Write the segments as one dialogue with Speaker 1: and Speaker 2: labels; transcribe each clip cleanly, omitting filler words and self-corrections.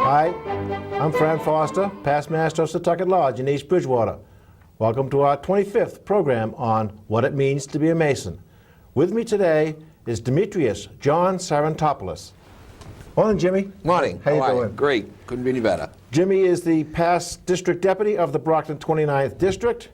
Speaker 1: Hi, I'm Fran Foster, past master of Setauket Lodge in East Bridgewater. Welcome to our 25th program on what it means to be a Mason. With me today is Demetrios John Sarantopoulis. Morning, Jimmy.
Speaker 2: Morning.
Speaker 1: How you doing?
Speaker 2: Great. Couldn't be any better.
Speaker 1: Jimmy is the past district deputy of the Brockton 29th District,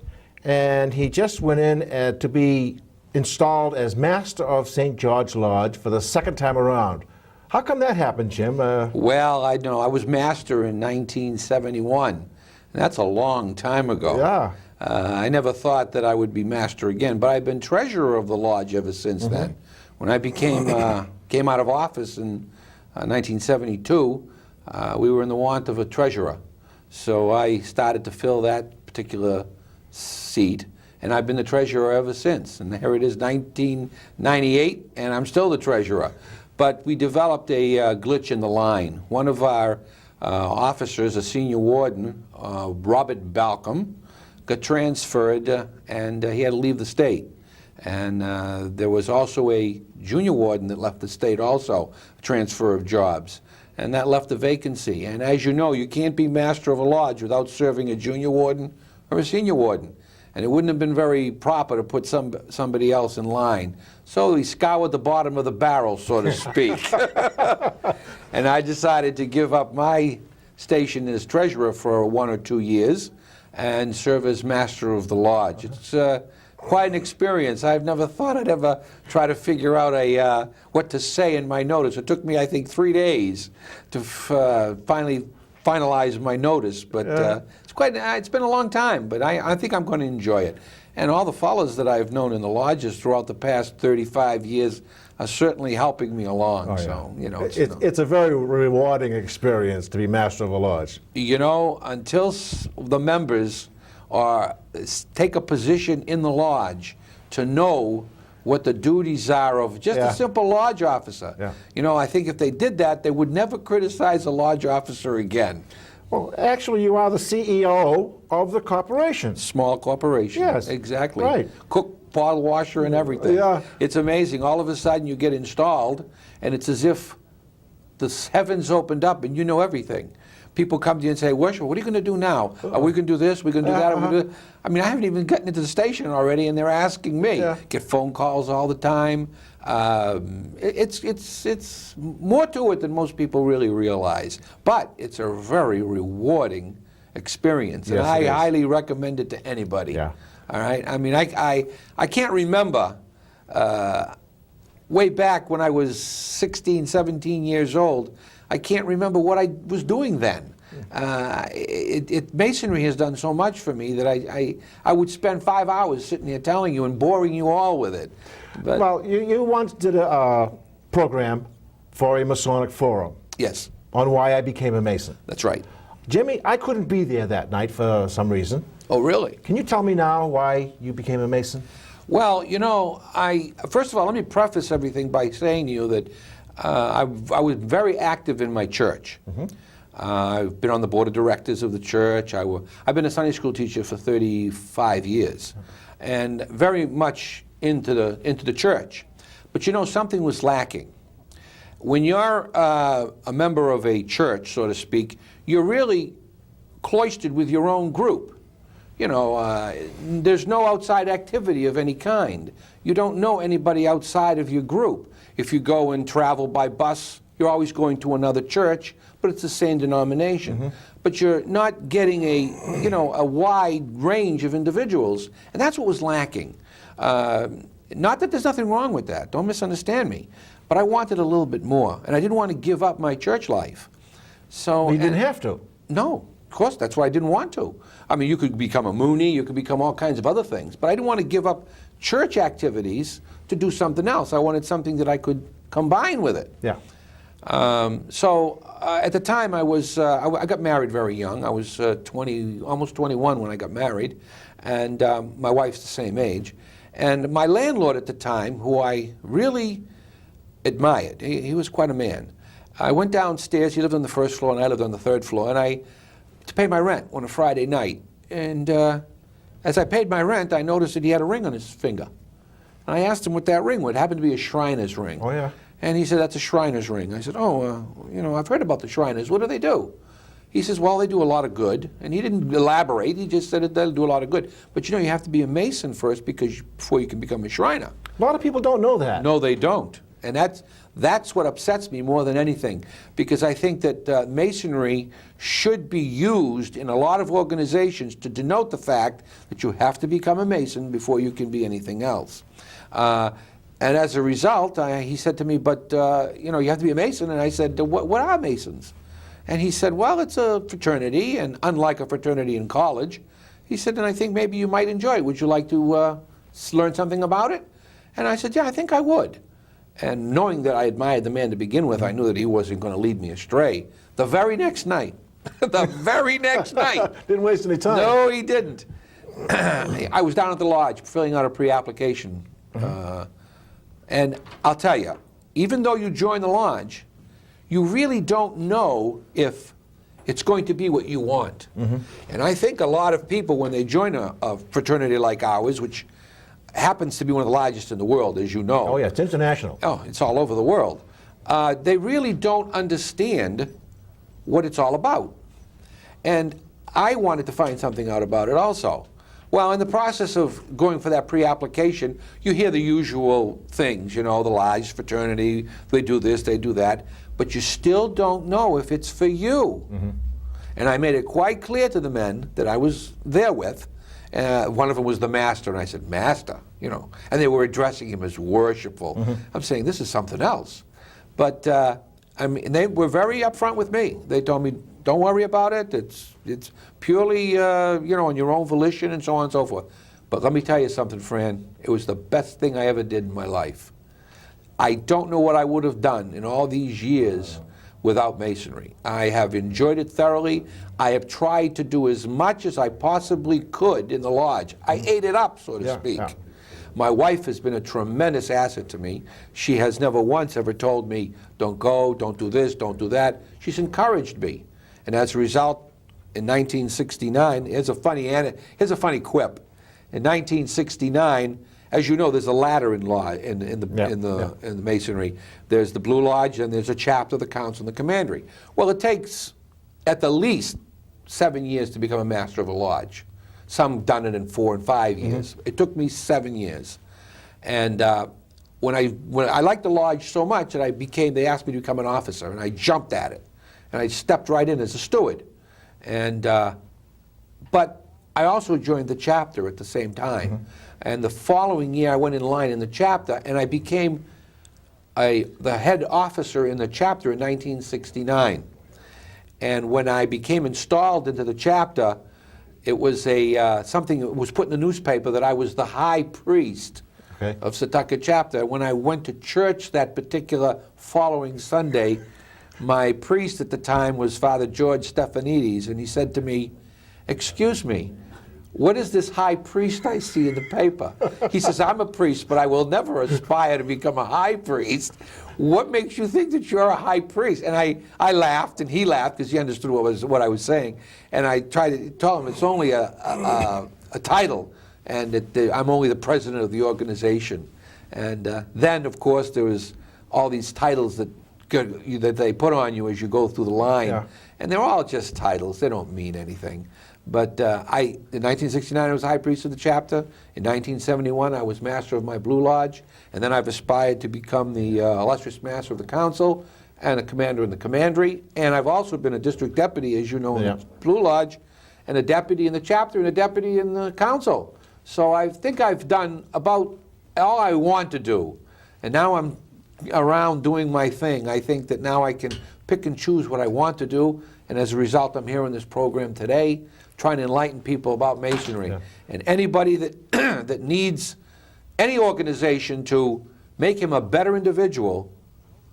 Speaker 1: and he just went in to be installed as master of St. George Lodge for the second time around. How come that happened, Jim?
Speaker 2: Well, I know. I was master in 1971. And that's a long time ago.
Speaker 1: Yeah.
Speaker 2: I never thought that I would be master again, but I've been treasurer of the lodge ever since then. When I came out of office in 1972, we were in the want of a treasurer. So I started to fill that particular seat, and I've been the treasurer ever since. And here it is, 1998, and I'm still the treasurer. But we developed a glitch in the line. One of our officers, a senior warden, Robert Balcom, got transferred, and he had to leave the state. And there was also a junior warden that left the state also, transfer of jobs. And that left a vacancy. And as you know, you can't be master of a lodge without serving a junior warden or a senior warden. And it wouldn't have been very proper to put somebody else in line. So he scoured the bottom of the barrel, so to speak. And I decided to give up my station as treasurer for 1 or 2 years and serve as master of the lodge. It's quite an experience. I've never thought I'd ever try to figure out what to say in my notice. It took me, I think, 3 days to finally finalize my notice, but it's been a long time, but I think I'm going to enjoy it. And all the fellows that I've known in the lodges throughout the past 35 years are certainly helping me along.
Speaker 1: Oh, yeah.
Speaker 2: So, you know,
Speaker 1: it's a very rewarding experience to be master of a lodge.
Speaker 2: You know, until the members take a position in the lodge to know what the duties are of just a simple lodge officer.
Speaker 1: Yeah.
Speaker 2: You know, I think if they did that, they would never criticize a lodge officer again.
Speaker 1: Well, actually, you are the CEO of the corporation.
Speaker 2: Small corporation.
Speaker 1: Yes.
Speaker 2: Exactly.
Speaker 1: Right.
Speaker 2: Cook, bottle washer, and everything.
Speaker 1: Yeah.
Speaker 2: It's amazing. All of a sudden, you get installed, and it's as if the heavens opened up and you know everything. People come to you and say, "Worship, what are you going to do now? Are we going to do this? We're going to do that? Are we gonna do that?" I mean, I haven't even gotten into the station already, and they're asking me.
Speaker 1: Yeah.
Speaker 2: Get phone calls all the time. It's more to it than most people really realize, but it's a very rewarding experience, and
Speaker 1: Yes,
Speaker 2: I
Speaker 1: it is.
Speaker 2: highly recommend it to anybody.
Speaker 1: Yeah.
Speaker 2: All right. I mean, I can't remember. Way back when I was 16, 17 years old, I can't remember what I was doing then. Masonry has done so much for me that I would spend 5 hours sitting here telling you and boring you all with it. But
Speaker 1: Well, you once did a program for a Masonic forum
Speaker 2: yes,
Speaker 1: on why I became a Mason.
Speaker 2: that's right.
Speaker 1: Jimmy, I couldn't be there that night for some reason.
Speaker 2: Oh, really?
Speaker 1: Can you tell me now why you became a Mason?
Speaker 2: Well, you know, first of all, let me preface everything by saying to you that I was very active in my church. I've been on the board of directors of the church. I've been a Sunday school teacher for 35 years, and very much into the church. But you know, something was lacking. When you're a member of a church, so to speak, you're really cloistered with your own group. You know, there's no outside activity of any kind. You don't know anybody outside of your group. If you go and travel by bus, you're always going to another church, but it's the same denomination. But you're not getting a wide range of individuals, and that's what was lacking. Not that there's nothing wrong with that. Don't misunderstand me. But I wanted a little bit more, and I didn't want to give up my church life. So
Speaker 1: You didn't have to.
Speaker 2: No, of course, that's why I didn't want to. I mean, you could become a Mooney, you could become all kinds of other things, but I didn't want to give up church activities to do something else. I wanted something that I could combine with it.
Speaker 1: Yeah.
Speaker 2: So at the time, I got married very young. I was 20, almost 21 when I got married, and my wife's the same age. And my landlord at the time, who I really admired, he was quite a man. I went downstairs. He lived on the first floor, and I lived on the third floor, and to pay my rent on a Friday night. And as I paid my rent, I noticed that he had a ring on his finger. And I asked him what that ring was. It happened to be a Shriner's ring.
Speaker 1: Oh, yeah.
Speaker 2: And he said, "That's a Shriner's ring." I said, "Oh, you know, I've heard about the Shriners. What do they do?" He says, well, they do a lot of good. And he didn't elaborate. He just said they'll do a lot of good. But you have to be a Mason first before you can become a Shriner.
Speaker 1: A lot of people don't know that.
Speaker 2: No, they don't. And that's what upsets me more than anything, because I think that Masonry should be used in a lot of organizations to denote the fact that you have to become a Mason before you can be anything else. And as a result, he said to me, but you have to be a Mason. And I said, what are Masons? And he said, well, it's a fraternity, and unlike a fraternity in college, he said, and I think maybe you might enjoy it. Would you like to learn something about it? And I said, yeah, I think I would. And knowing that I admired the man to begin with, I knew that he wasn't going to lead me astray. The very next night,
Speaker 1: Didn't waste any time.
Speaker 2: No, he didn't. I was down at the lodge filling out a pre-application. And I'll tell you, even though you join the lodge, you really don't know if it's going to be what you want. And I think a lot of people, when they join a fraternity like ours, which happens to be one of the largest in the world, as you know.
Speaker 1: Oh, yeah, it's international.
Speaker 2: Oh, it's all over the world. They really don't understand what it's all about. And I wanted to find something out about it also. Well, in the process of going for that pre-application, you hear the usual things, the lodge, fraternity, they do this, they do that, but you still don't know if it's for you. And I made it quite clear to the men that I was there with. One of them was the master, and I said, Master, and they were addressing him as worshipful. I'm saying, this is something else. But they were very upfront with me. They told me, don't worry about it. It's purely, on your own volition and so on and so forth. But let me tell you something, Fran. It was the best thing I ever did in my life. I don't know what I would have done in all these years without Masonry. I have enjoyed it thoroughly. I have tried to do as much as I possibly could in the lodge. I ate it up, so to speak. Yeah. My wife has been a tremendous asset to me. She has never once ever told me, don't go, don't do this, don't do that. She's encouraged me. And as a result, in 1969, here's a funny quip. In 1969, as you know, there's a ladder in the Masonry. There's the Blue Lodge, and there's a chapter, the Council, and the Commandery. Well, it takes at the least 7 years to become a master of a lodge. Some done it in 4 and 5 years. It took me 7 years. And when I liked the lodge so much that they asked me to become an officer, and I jumped at it. And I stepped right in as a steward. And but I also joined the chapter at the same time. And the following year, I went in line in the chapter, and I became the head officer in the chapter in 1969. And when I became installed into the chapter, it was something that was put in the newspaper that I was the high priest of Setauket chapter. When I went to church that particular following Sunday, my priest at the time was Father George Stephanides, and he said to me, excuse me, what is this high priest I see in the paper? He says, I'm a priest, but I will never aspire to become a high priest. What makes you think that you're a high priest? And I laughed, and he laughed because he understood what I was saying. And I tried to tell him it's only a title, and that I'm only the president of the organization. And then, of course, there was all these titles that they put on you as you go through the line. Yeah. And they're all just titles. They don't mean anything. But in 1969, I was high priest of the chapter. In 1971, I was master of my Blue Lodge. And then I've aspired to become the illustrious master of the council and a commander in the commandery. And I've also been a district deputy, as you know, in the Blue Lodge, and a deputy in the chapter and a deputy in the council. So I think I've done about all I want to do. And now I'm around doing my thing. I think that now I can pick and choose what I want to do. And as a result, I'm here in this program today, trying to enlighten people about Masonry. Yeah. And anybody that that needs any organization to make him a better individual,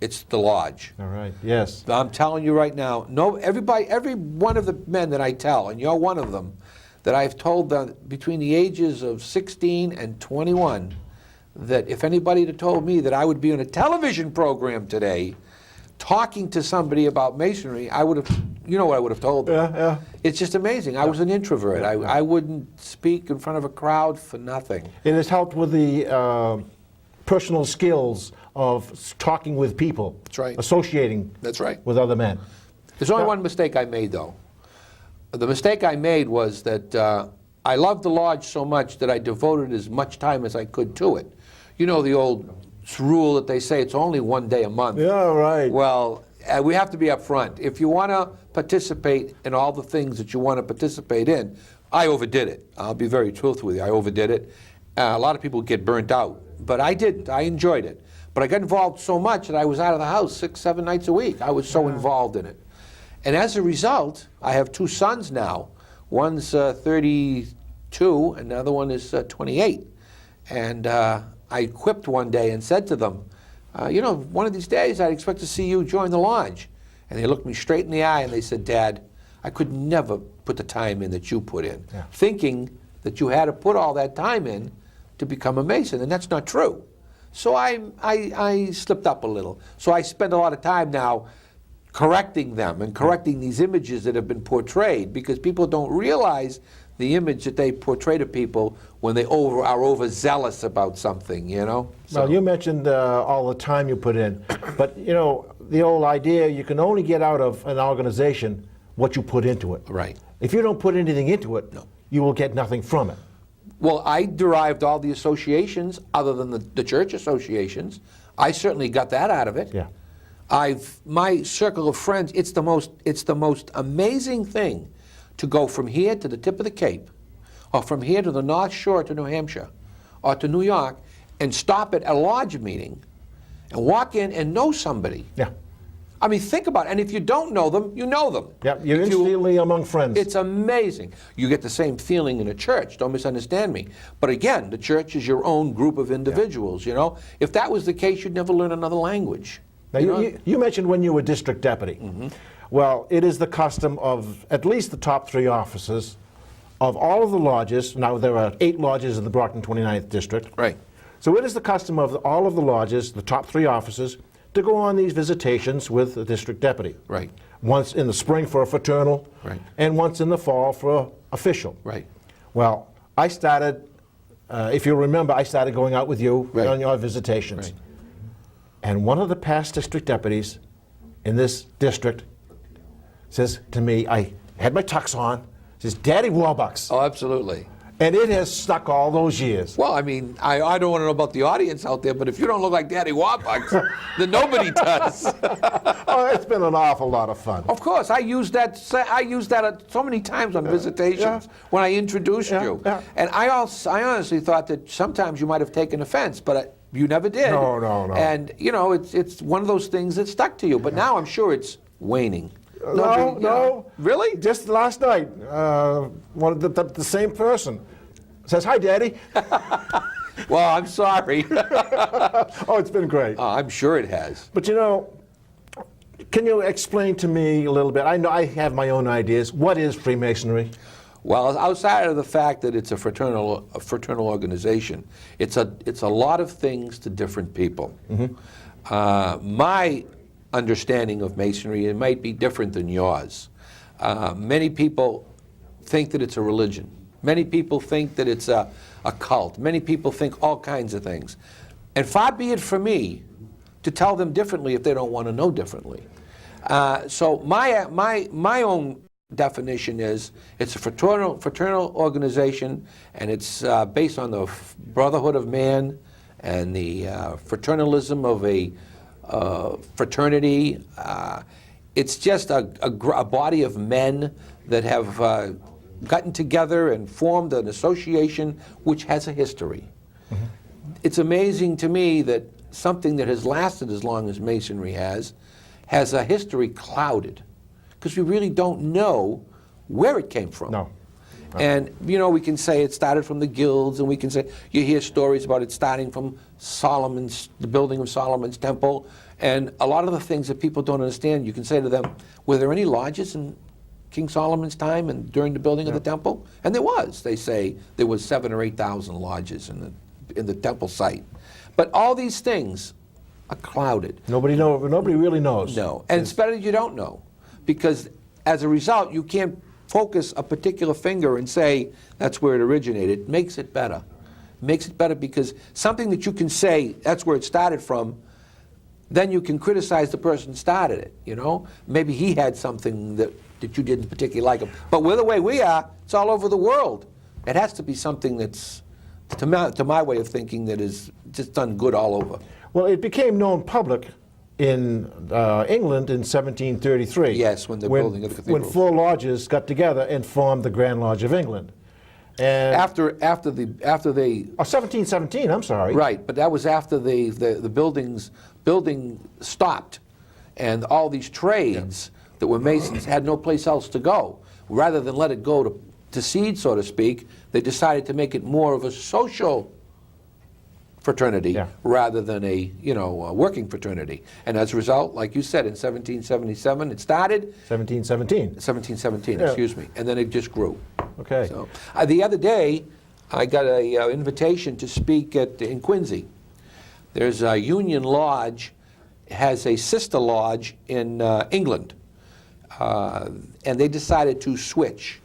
Speaker 2: it's the lodge.
Speaker 1: All right. Yes.
Speaker 2: I'm telling you right now, every one of the men that I tell, and you're one of them, that I've told them between the ages of 16 and 21, that if anybody had told me that I would be on a television program today talking to somebody about Masonry, I would have, you know what I would have told them.
Speaker 1: Yeah.
Speaker 2: It's just amazing. I was an introvert. I wouldn't speak in front of a crowd for nothing.
Speaker 1: It has helped with the personal skills of talking with people.
Speaker 2: That's right.
Speaker 1: Associating
Speaker 2: That's right.
Speaker 1: with other men.
Speaker 2: There's only one mistake I made, though. the mistake I made was that I loved the lodge so much that I devoted as much time as I could to it. You know the old rule that they say it's only one day a month.
Speaker 1: Yeah, right.
Speaker 2: Well, we have to be upfront. If you want to participate in all the things that you want to participate in, I overdid it. I'll be very truthful with you. I overdid it. A lot of people get burnt out, but I didn't. I enjoyed it. But I got involved so much that I was out of the house 6, 7 nights a week. I was so involved in it. And as a result, I have 2 sons now. One's 32, and the other one is 28. And I quipped one day and said to them, you know, one of these days I'd expect to see you join the lodge. And they looked me straight in the eye and they said, Dad, I could never put the time in that you put in, thinking that you had to put all that time in to become a Mason, and that's not true. So I slipped up a little. So I spend a lot of time now correcting them and correcting these images that have been portrayed, because people don't realize the image that they portray to people when they are overzealous about something, you know? So.
Speaker 1: Well, you mentioned all the time you put in, but you know, the old idea, you can only get out of an organization what you put into it.
Speaker 2: Right.
Speaker 1: If you don't put anything into it,
Speaker 2: No.
Speaker 1: you will get nothing from it.
Speaker 2: Well, I derived all the associations, other than the church associations. I certainly got that out of it.
Speaker 1: Yeah.
Speaker 2: My circle of friends, it's the most amazing thing to go from here to the tip of the Cape, or from here to the North Shore to New Hampshire, or to New York, and stop at a lodge meeting, and walk in and know somebody.
Speaker 1: Yeah.
Speaker 2: I mean, think about it. And if you don't know them, you know them.
Speaker 1: Yeah, you're instantly among friends.
Speaker 2: It's amazing. You get the same feeling in a church, don't misunderstand me. But again, the church is your own group of individuals, you know? If that was the case, you'd never learn another language.
Speaker 1: Now, you mentioned when you were district deputy. Mm-hmm. Well, it is the custom of at least the top 3 officers of all of the lodges. Now, there are 8 lodges in the Brockton 29th District.
Speaker 2: Right.
Speaker 1: So it is the custom of all of the lodges, the top 3 officers, to go on these visitations with the district deputy.
Speaker 2: Right.
Speaker 1: Once in the spring for a fraternal,
Speaker 2: Right.
Speaker 1: and once in the fall for an official.
Speaker 2: Right.
Speaker 1: Well, I started, if you remember, I started going out with you
Speaker 2: Right.
Speaker 1: on your visitations.
Speaker 2: Right.
Speaker 1: And one of the past district deputies in this district says to me, I had my tux on, says, Daddy Warbucks.
Speaker 2: Oh, absolutely.
Speaker 1: And it has stuck all those years.
Speaker 2: Well, I mean, I don't want to know about the audience out there, but if you don't look like Daddy Warbucks, then nobody does.
Speaker 1: Oh, it's been an awful lot of fun.
Speaker 2: Of course, I used that so many times on visitations when I introduced you.
Speaker 1: Yeah.
Speaker 2: And I honestly thought that sometimes you might have taken offense, but you never did.
Speaker 1: No.
Speaker 2: And, you know, it's one of those things that stuck to you. But now I'm sure it's waning.
Speaker 1: No.
Speaker 2: Really?
Speaker 1: Just last night, one of the same person says, Hi, Daddy.
Speaker 2: Well, I'm sorry.
Speaker 1: Oh, it's been great.
Speaker 2: I'm sure it has.
Speaker 1: But you know, can you explain to me a little bit? I know I have my own ideas. What is Freemasonry?
Speaker 2: Well, outside of the fact that it's a fraternal organization, it's a lot of things to different people. Mm-hmm. My understanding of Masonry, it might be different than yours. Many people think that it's a religion. Many people think that it's a cult. Many people think all kinds of things. And far be it from me to tell them differently if they don't want to know differently. So my own definition is it's a fraternal organization, and it's based on the brotherhood of man and the fraternalism of a fraternity. It's just a body of men that have gotten together and formed an association which has a history. Mm-hmm. It's amazing to me that something that has lasted as long as Masonry has a history clouded, because we really don't know where it came from.
Speaker 1: No.
Speaker 2: And, you know, we can say it started from the guilds, and we can say, you hear stories about it starting from the building of Solomon's temple, and a lot of the things that people don't understand, you can say to them, were there any lodges in King Solomon's time and during the building of the temple? And there was. They say there was 7,000 or 8,000 lodges in the temple site. But all these things are clouded.
Speaker 1: Nobody really knows.
Speaker 2: No, and it's better you don't know, because as a result, you can't focus a particular finger and say that's where it originated. It makes it better. It makes it better because something that you can say that's where it started from, then you can criticize the person who started it, you know? Maybe he had something that that you didn't particularly like them. But with the way we are, it's all over the world. It has to be something that's, to my way of thinking, that is just done good all over.
Speaker 1: Well, it became known public in England in 1733.
Speaker 2: Yes, when they're building of the cathedral.
Speaker 1: When 4 lodges got together and formed the Grand Lodge of England. And
Speaker 2: After they
Speaker 1: 1717, I'm sorry.
Speaker 2: right, but that was after the building stopped, and all these trades that were Masons had no place else to go. Rather than let it go to seed, so to speak, they decided to make it more of a social fraternity rather than a working fraternity. And as a result, like you said, in 1777 it started.
Speaker 1: 1717.
Speaker 2: 1717, excuse me, and then it just grew.
Speaker 1: Okay.
Speaker 2: So the other day, I got an invitation to speak in Quincy. There's a Union Lodge, has a sister lodge in England, and they decided to switch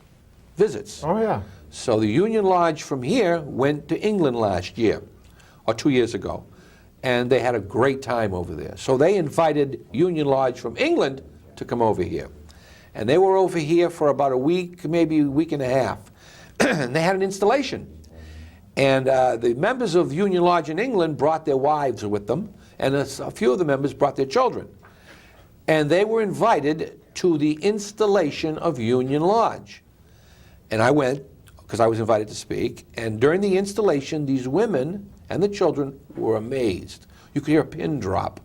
Speaker 2: visits.
Speaker 1: Oh, yeah.
Speaker 2: So the Union Lodge from here went to England last year, or 2 years ago, and they had a great time over there. So they invited Union Lodge from England to come over here. And they were over here for about a week, maybe a week and a half. And they had an installation. And the members of Union Lodge in England brought their wives with them, and a few of the members brought their children. And they were invited to the installation of Union Lodge. And I went, because I was invited to speak, and during the installation, these women and the children were amazed. You could hear a pin drop,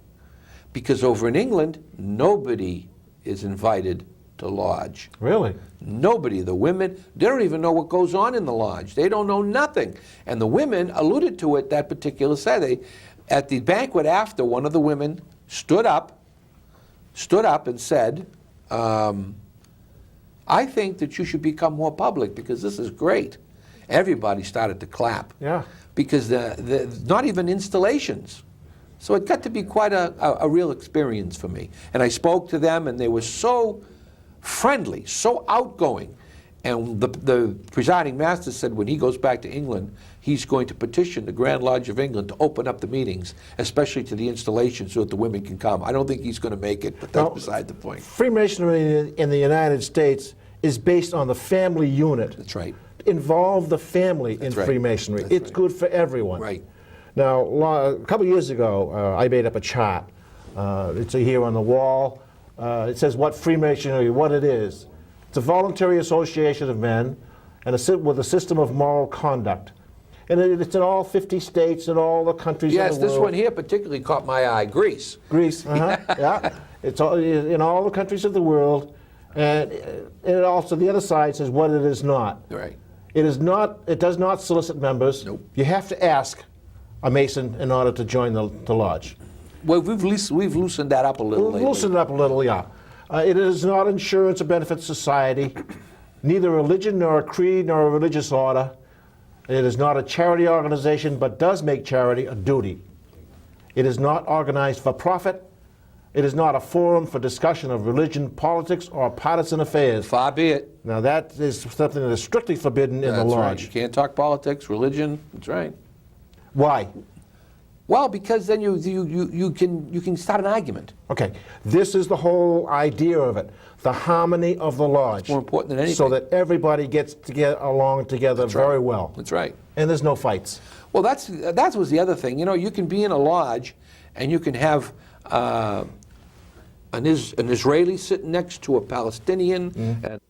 Speaker 2: because over in England, nobody is invited to lodge.
Speaker 1: Really?
Speaker 2: Nobody. The women, they don't even know what goes on in the lodge. They don't know nothing. And the women alluded to it that particular Saturday. At the banquet after, one of the women stood up and said, I think that you should become more public because this is great. Everybody started to clap.
Speaker 1: Yeah.
Speaker 2: Because not even installations. So it got to be quite a real experience for me. And I spoke to them, and they were so friendly, so outgoing. And the presiding master said when he goes back to England, he's going to petition the Grand Lodge of England to open up the meetings, especially to the installation, so that the women can come. I don't think he's going to make it, but that's beside the point.
Speaker 1: Freemasonry in the United States is based on the family unit.
Speaker 2: That's right.
Speaker 1: Involve the family in
Speaker 2: right.
Speaker 1: Freemasonry.
Speaker 2: That's
Speaker 1: It's
Speaker 2: right.
Speaker 1: good for everyone.
Speaker 2: Right.
Speaker 1: Now, a couple of years ago, I made up a chart. It's here on the wall. It says what Freemasonry, what it is. It's a voluntary association of men and with a system of moral conduct. And it's in all 50 states and all the countries
Speaker 2: Yes,
Speaker 1: in the world.
Speaker 2: this one here particularly caught my eye, Greece.
Speaker 1: Greece, yeah. It's all, in all the countries of the world. And it also, the other side says what it is not.
Speaker 2: Right.
Speaker 1: It is not. It does not solicit members.
Speaker 2: Nope.
Speaker 1: You have to ask a Mason in order to join the lodge.
Speaker 2: Well, we've loosened that up a little lately.
Speaker 1: Loosen it up a little, yeah. It is not insurance or benefit society, neither religion nor a creed nor a religious order. It is not a charity organization, but does make charity a duty. It is not organized for profit. It is not a forum for discussion of religion, politics, or partisan affairs.
Speaker 2: Far be it.
Speaker 1: Now that is something that is strictly forbidden in the
Speaker 2: That's right.
Speaker 1: lodge.
Speaker 2: You can't talk politics, religion. That's right.
Speaker 1: Why?
Speaker 2: Well, because then you can start an argument.
Speaker 1: Okay, this is the whole idea of it. The harmony of the lodge.
Speaker 2: More important than anything.
Speaker 1: So that everybody gets to get along together very well.
Speaker 2: That's right.
Speaker 1: And there's no fights.
Speaker 2: Well, that was the other thing. You know, you can be in a lodge, and you can have an Israeli sitting next to a Palestinian,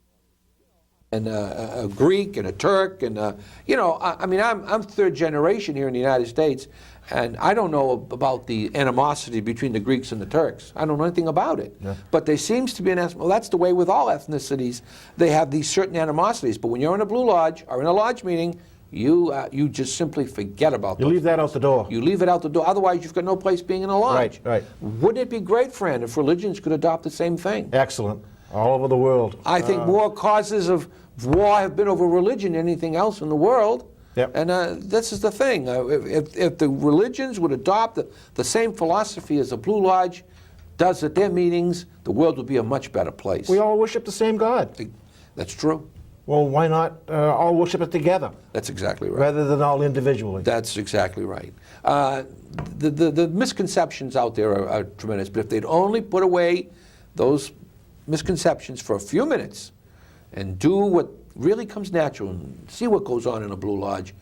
Speaker 2: and a Greek and a Turk, and you know, I mean, I'm third generation here in the United States, and I don't know about the animosity between the Greeks and the Turks. I don't know anything about it. Yeah. But there seems to be well, that's the way with all ethnicities. They have these certain animosities. But when you're in a Blue Lodge or in a lodge meeting, you just simply forget about those.
Speaker 1: You leave that out the door.
Speaker 2: You leave it out the door. Otherwise, you've got no place being in a lodge.
Speaker 1: Right.
Speaker 2: Wouldn't it be great, Fran, if religions could adopt the same thing?
Speaker 1: Excellent. All over the world.
Speaker 2: I think more causes of war have been over religion than anything else in the world.
Speaker 1: Yep.
Speaker 2: And this is the thing. If the religions would adopt the same philosophy as the Blue Lodge does at their meetings, the world would be a much better place.
Speaker 1: We all worship the same God.
Speaker 2: That's true.
Speaker 1: Well, why not all worship it together?
Speaker 2: That's exactly right.
Speaker 1: Rather than all individually.
Speaker 2: That's exactly right. The misconceptions out there are tremendous, but if they'd only put away those misconceptions for a few minutes and do what really comes natural and see what goes on in a Blue Lodge,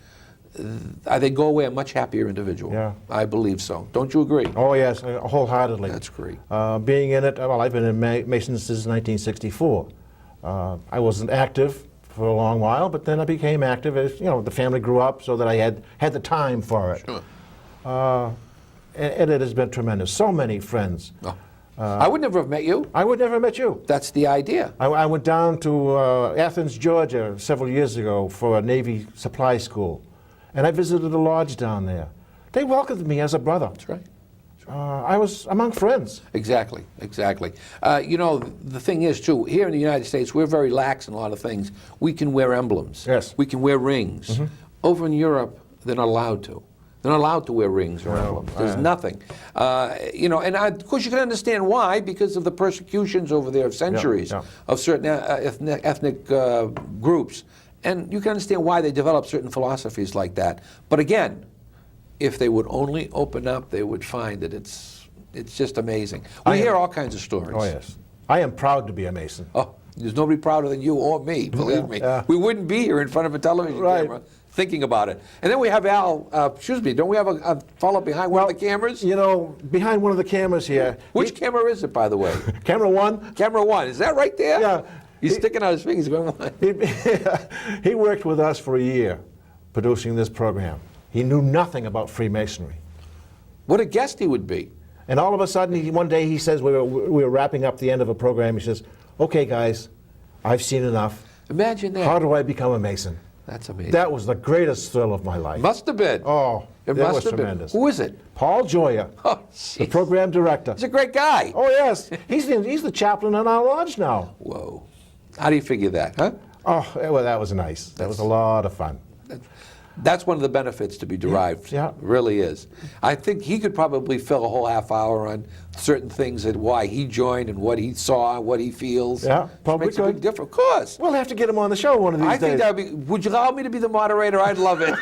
Speaker 2: they go away a much happier individual.
Speaker 1: Yeah.
Speaker 2: I believe so. Don't you agree?
Speaker 1: Oh, yes, wholeheartedly.
Speaker 2: That's great.
Speaker 1: Being in it, well, I've been in Masons since 1964. I wasn't active for a long while, but then I became active as, the family grew up so that I had the time for it.
Speaker 2: Sure.
Speaker 1: And it has been tremendous. So many friends.
Speaker 2: Oh. I would never have met you.
Speaker 1: I would never have met you.
Speaker 2: That's the idea.
Speaker 1: I went down to Athens, Georgia several years ago for a Navy supply school, and I visited a lodge down there. They welcomed me as a brother.
Speaker 2: That's right.
Speaker 1: I was among friends.
Speaker 2: Exactly, exactly. The thing is, too, here in the United States, we're very lax in a lot of things. We can wear emblems.
Speaker 1: Yes.
Speaker 2: We can wear rings. Over in Europe, they're not allowed to. They're not allowed to wear rings or emblems. There's nothing. And of course you can understand why, because of the persecutions over there of centuries of certain ethnic groups. And you can understand why they developed certain philosophies like that. But again, if they would only open up, they would find that it's just amazing. We hear all kinds of stories.
Speaker 1: Oh, yes. I am proud to be a Mason.
Speaker 2: Oh, there's nobody prouder than you or me, believe me.
Speaker 1: Yeah.
Speaker 2: We wouldn't be here in front of a television camera thinking about it. And then we have Al, don't we have a fellow behind one of the cameras?
Speaker 1: Behind one of the cameras here.
Speaker 2: Which camera is it, by the way?
Speaker 1: Camera one?
Speaker 2: Camera one, is that right there?
Speaker 1: Yeah.
Speaker 2: He's sticking out his fingers going, what?
Speaker 1: He worked with us for a year producing this program. He knew nothing about Freemasonry.
Speaker 2: What a guest he would be.
Speaker 1: And all of a sudden, one day he says, we were wrapping up the end of a program, he says, okay guys, I've seen enough.
Speaker 2: Imagine that.
Speaker 1: How do I become a Mason?
Speaker 2: That's amazing.
Speaker 1: That was the greatest thrill of my life.
Speaker 2: Must have been.
Speaker 1: Oh,
Speaker 2: it
Speaker 1: that
Speaker 2: must
Speaker 1: was
Speaker 2: have
Speaker 1: tremendous.
Speaker 2: Been. Who is it?
Speaker 1: Paul Joya,
Speaker 2: Oh,
Speaker 1: the program director.
Speaker 2: He's a great guy.
Speaker 1: Oh yes, he's the chaplain in our lodge now.
Speaker 2: Whoa. How do you figure that, huh?
Speaker 1: Oh, well, that was nice. That was a lot of fun.
Speaker 2: That's one of the benefits to be derived.
Speaker 1: Yeah.
Speaker 2: It really is. I think he could probably fill a whole half hour on certain things and why he joined and what he saw, what he feels.
Speaker 1: Yeah, probably
Speaker 2: makes a big
Speaker 1: could.
Speaker 2: difference. Of course.
Speaker 1: We'll have to get him on the show one of these
Speaker 2: I
Speaker 1: days.
Speaker 2: think that would be. Would you allow me to be the moderator? I'd love it.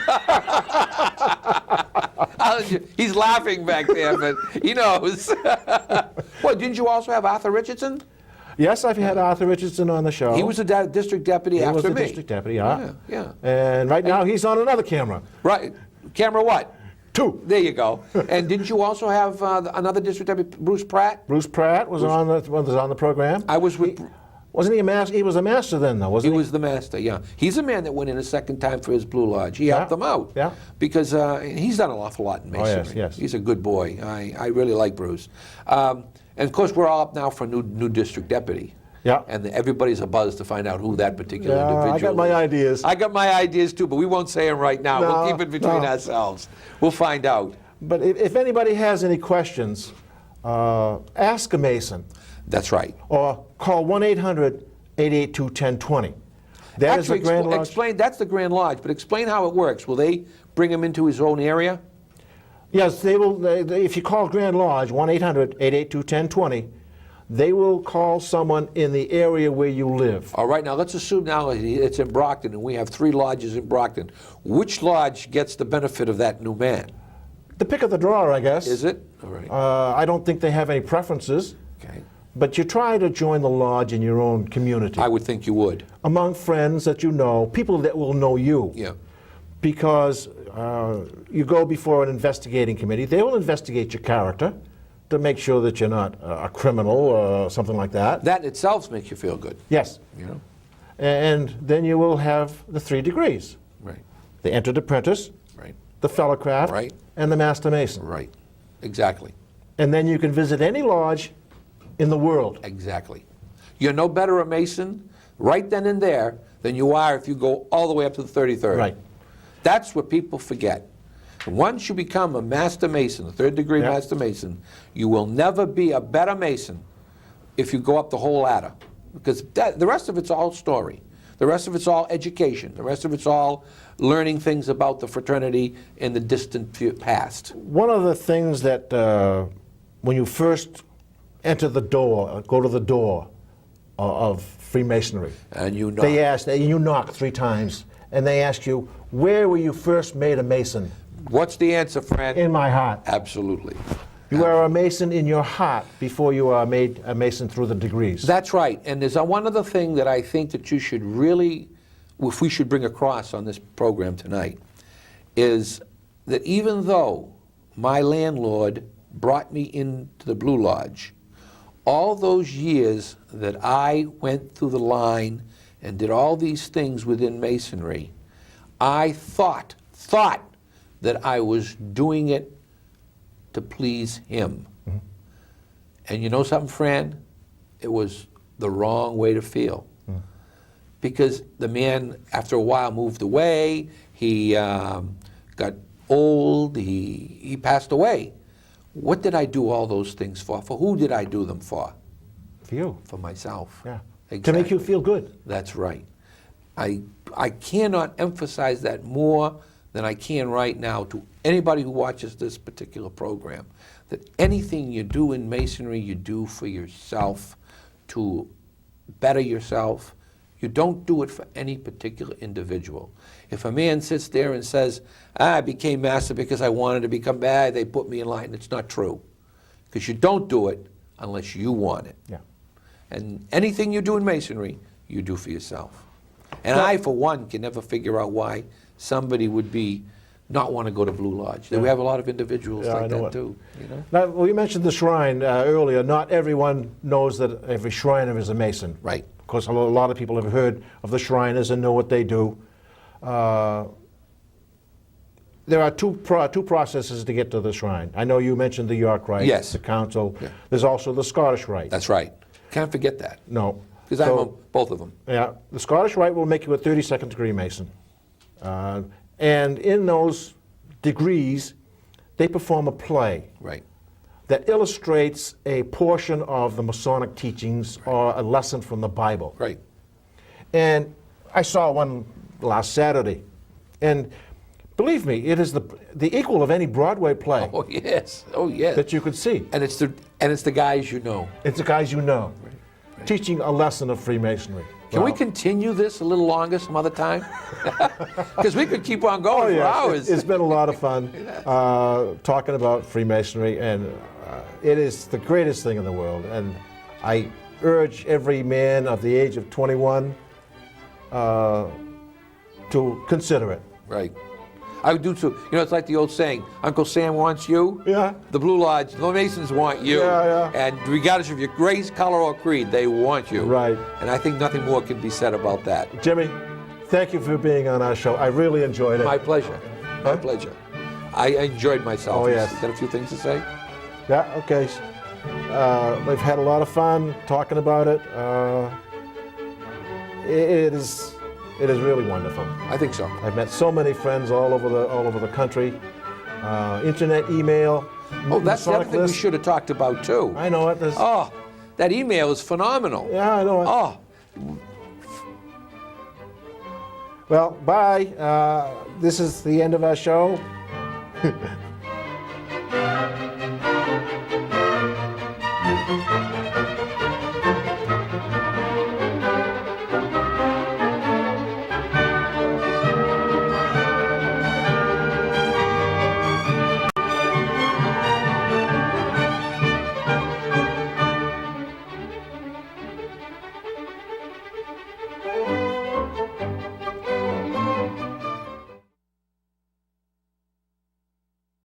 Speaker 2: He's laughing back there, but he knows. What, didn't you also have Arthur Richardson?
Speaker 1: Yes, I've had Arthur Richardson on the show.
Speaker 2: He was the district deputy after me.
Speaker 1: He was the district deputy, yeah.
Speaker 2: Yeah.
Speaker 1: And right now he's on another camera.
Speaker 2: Right. Camera what?
Speaker 1: 2.
Speaker 2: There you go. And didn't you also have another district deputy, Bruce Pratt?
Speaker 1: Bruce Pratt was on the program.
Speaker 2: I was with.
Speaker 1: Wasn't he a master? He was a master then, though, wasn't he?
Speaker 2: He was the master, yeah. He's a man that went in a second time for his Blue Lodge. He helped them out.
Speaker 1: Yeah.
Speaker 2: Because he's done an awful lot in Masonry.
Speaker 1: yes.
Speaker 2: He's a good boy. I really like Bruce. And of course, we're all up now for new district deputy.
Speaker 1: Yeah.
Speaker 2: And everybody's abuzz to find out who that particular individual
Speaker 1: I got my
Speaker 2: is.
Speaker 1: ideas.
Speaker 2: I got my ideas too, but we won't say them right now. We'll keep it between ourselves. We'll find out.
Speaker 1: But if anybody has any questions, ask a Mason.
Speaker 2: That's right.
Speaker 1: Or call 1-800-882-1020. That is the
Speaker 2: Actually,
Speaker 1: Grand Lodge.
Speaker 2: explain, that's the Grand Lodge, but explain how it works. Will they bring him into his own area?
Speaker 1: Yes, they will. If you call Grand Lodge, 1-800-882-1020, they will call someone in the area where you live.
Speaker 2: All right, now let's assume now it's in Brockton, and we have 3 lodges in Brockton. Which lodge gets the benefit of that new man?
Speaker 1: The pick of the draw, I guess.
Speaker 2: Is it? All right.
Speaker 1: I don't think they have any preferences.
Speaker 2: Okay.
Speaker 1: But you try to join the lodge in your own community.
Speaker 2: I would think you would.
Speaker 1: Among friends that you know, people that will know you.
Speaker 2: Yeah.
Speaker 1: Because you go before an investigating committee. They will investigate your character to make sure that you're not a criminal or something like that.
Speaker 2: That in itself makes you feel good.
Speaker 1: Yes.
Speaker 2: You know?
Speaker 1: And then you will have the 3 degrees.
Speaker 2: Right.
Speaker 1: The entered apprentice,
Speaker 2: Right.
Speaker 1: the fellowcraft,
Speaker 2: Right.
Speaker 1: and the master mason.
Speaker 2: Right. Exactly.
Speaker 1: And then you can visit any lodge in the world.
Speaker 2: Exactly. You're no better a Mason right then and there than you are if you go all the way up to the 33rd.
Speaker 1: Right.
Speaker 2: That's what people forget. Once you become a Master Mason, a 3rd degree
Speaker 1: Yeah.
Speaker 2: Master Mason, you will never be a better Mason if you go up the whole ladder. Because the rest of it's all story. The rest of it's all education. The rest of it's all learning things about the fraternity in the distant past.
Speaker 1: One of the things that when you first enter the door, go to the door of Freemasonry,
Speaker 2: And you know.
Speaker 1: they ask, you knock 3 times, and they ask you, where were you first made a Mason?
Speaker 2: What's the answer, Fran?
Speaker 1: In my heart.
Speaker 2: Absolutely.
Speaker 1: You are a Mason in your heart before you are made a Mason through the degrees.
Speaker 2: That's right. And there's one other thing that I think that you should really, if we should bring across on this program tonight, is that even though my landlord brought me into the Blue Lodge, all those years that I went through the line and did all these things within Masonry, I thought that I was doing it to please him.
Speaker 1: Mm-hmm.
Speaker 2: And you know something, Fran? It was the wrong way to feel.
Speaker 1: Mm.
Speaker 2: Because the man, after a while, moved away. He got old. He passed away. What did I do all those things for? For who did I do them for?
Speaker 1: For you.
Speaker 2: For myself.
Speaker 1: Yeah.
Speaker 2: Exactly.
Speaker 1: To make you feel good.
Speaker 2: That's right. I cannot emphasize that more than I can right now to anybody who watches this particular program, that anything you do in Masonry, you do for yourself, to better yourself. You don't do it for any particular individual. If a man sits there and says, I became master because I wanted to become bad, they put me in line, it's not true. Because you don't do it unless you want it.
Speaker 1: Yeah.
Speaker 2: And anything you do in Masonry, you do for yourself. And I, for one, can never figure out why somebody would not want to go to Blue Lodge. We have a lot of individuals like that too. You know?
Speaker 1: Now, we mentioned the shrine earlier. Not everyone knows that every Shriner is a Mason.
Speaker 2: Right.
Speaker 1: Of course, a lot of people have heard of the Shriners and know what they do. There are two processes to get to the shrine. I know you mentioned the York Rite,
Speaker 2: Yes.
Speaker 1: the Council.
Speaker 2: Yeah.
Speaker 1: There's also the Scottish Rite.
Speaker 2: That's right. Can't forget that.
Speaker 1: No.
Speaker 2: Because I'm on both of them.
Speaker 1: Yeah, the Scottish Rite will make you a 32nd degree Mason. And in those degrees, they perform a play
Speaker 2: Right.
Speaker 1: that illustrates a portion of the Masonic teachings or a lesson from the Bible.
Speaker 2: Right.
Speaker 1: And I saw one last Saturday. And believe me, it is the equal of any Broadway play
Speaker 2: Oh yes. Oh yes.
Speaker 1: that you could see.
Speaker 2: And it's the guys you know.
Speaker 1: It's the guys you know, teaching a lesson of Freemasonry.
Speaker 2: Can we continue this a little longer some other time? Because we could keep on going for hours.
Speaker 1: It's been a lot of fun talking about Freemasonry, and it is the greatest thing in the world. And I urge every man of the age of 21 to consider it.
Speaker 2: Right. I would do too. You know, it's like the old saying, Uncle Sam wants you.
Speaker 1: Yeah.
Speaker 2: The Blue Lodge, the Masons want you.
Speaker 1: Yeah, yeah.
Speaker 2: And regardless of your race, color, or creed, they want you.
Speaker 1: Right.
Speaker 2: And I think nothing more can be said about that.
Speaker 1: Jimmy, thank you for being on our show. I really enjoyed it.
Speaker 2: My pleasure. My pleasure. I enjoyed myself.
Speaker 1: Oh, yes.
Speaker 2: Got a few things to say?
Speaker 1: Yeah, okay. We've had a lot of fun talking about it. It is really wonderful.
Speaker 2: I think so.
Speaker 1: I've met so many friends all over the country. Internet, email.
Speaker 2: Oh, that's the other
Speaker 1: Masonic
Speaker 2: thing we
Speaker 1: list.
Speaker 2: should have talked about too.
Speaker 1: I know it.
Speaker 2: Oh, that email is phenomenal.
Speaker 1: Yeah, I know it.
Speaker 2: Oh,
Speaker 1: Well, bye. This is the end of our show.